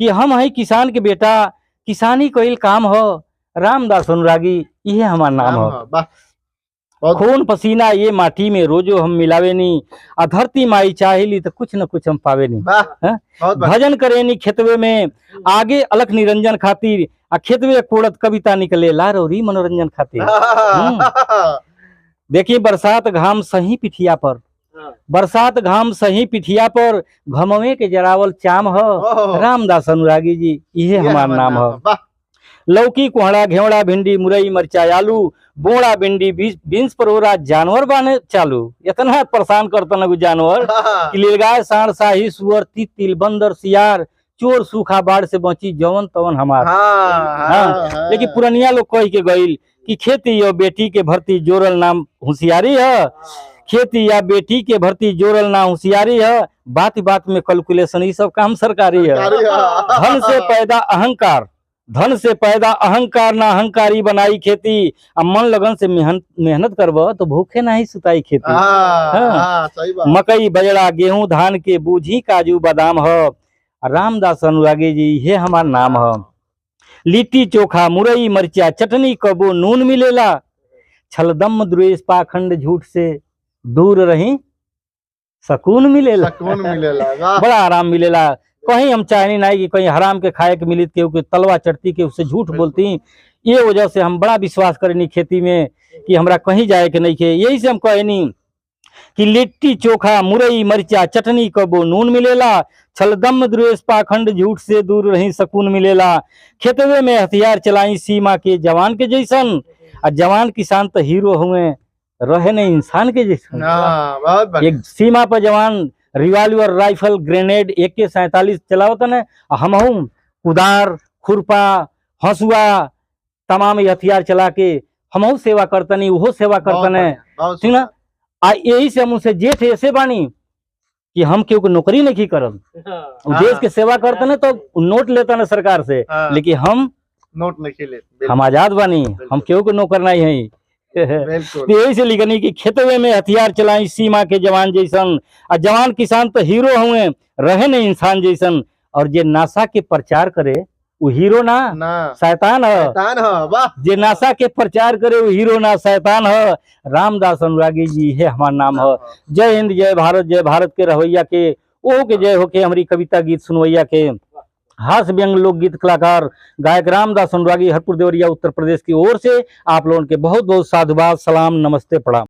कि हम है किसान के बेटा, किसानी कईल काम हो, रामदास अनुरागी ये हमार नाम हो। खून पसीना ये माटी में रोजो हम मिलावे नी, आ धरती माई चाहेली तो कुछ न कुछ हम पावे नी। भजन करे नी खेतवे में आगे अलख निरंजन खातिर, आ खेतवे कोड़त कविता निकले लारौरी मनोरंजन खातिर। देखिए बरसात घाम सही पिठिया पर, बरसात घाम सही पिठिया पर, घमवे के जरावल चाम हो, रामदास अनुरागी जी ये हमार नाम हो। लौकी कोहड़ा घेवड़ा भिंडी मुरई मरचा आलू, बोड़ा भिंडी बीन्स परोरा, जानवर बाने चालू। इतना परेशान करता ना जानवर कि लीलगाय सांड शाही सुअर तिल बंदर सियार, चोर सूखा बाढ़ से बची जवन तवन हमार। लेकिन पुरनिया लोग कह के गईल कि खेती या बेटी के भर्ती जोरल नाम होशियारी है, खेती या बेटी के भर्ती जोरल ना होशियारी है, बात बात में कैलकुलेशन ये सब काम सरकारी है। धन से पैदा अहंकार, धन से पैदा अहंकार ना अहंकारी बनाई खेती, अब मन लगन से मेहनत करब तो भूखे नहीं सुताई खेती। मकई बजड़ा गेहूं धान के बूझी काजू बादाम हो, रामदास अनुरागी जी ये हमार नाम हो। लिट्टी चोखा मुरई मरचा चटनी कबो नून मिलेला, छलदम द्वेष पाखंड झूठ से दूर रही सकून मिलेला। बड़ा आराम मिलेला। कहीं हम चाहनी नहीं कि कहीं हराम के खाए के मिली, के तलवा चटती के उससे झूठ बोलती। ये वजह से हम बड़ा विश्वास करनी खेती में कि हमरा कहीं जाए के नहीं के। यही से हम कहनी कि लिट्टी चोखा मुरई मरचा चटनी कबो नून मिलेला, छलदम द्वेष पाखंड झूठ से दूर रही सकून मिलेला। खेतवे में हथियार चलाई सीमा के जवान के जैसन, और जवान किसान तो हीरो हुए रहे नहीं इंसान के जैसन। एक सीमा पर जवान रिवाल्वर राइफल ग्रेनेड AK-47 चलावत न, हमहू कुदार खुरपा हंसुआ तमाम हथियार चला के हमहू सेवा करतनी, वो सेवा करतन, ठीक ना। आ यही से हम उनसे जेठ ऐसे बानी कि हम केहू को नौकरी नहीं करब, देश के सेवा करतन तो नोट लेता न सरकार से, लेकिन हम नोट नहीं लेते, हम आजाद बानी, हम केहू को नौकर नहीं है। यही से लिखनी कि खेतवे में हथियार चलाई सीमा के जवान जैसन, और जवान किसान तो हीरो हुए रहे नहीं इंसान जैसन। और जे नासा के प्रचार करे वो हीरो ना शैतान है। जे नासा के प्रचार करे वो हीरो ना शैतान है। रामदास अनुरागी जी है हमारा नाम है। जय हिंद जय भारत के रवैया के ओ के जय हो के हमारी कविता गीत सुनवैया के हास्य व्यंग लोकगीत कलाकार गायक रामदास अनुरागी हरपुर देवरिया उत्तर प्रदेश की ओर से आप लोगों के बहुत बहुत साधुवाद सलाम नमस्ते प्रणाम।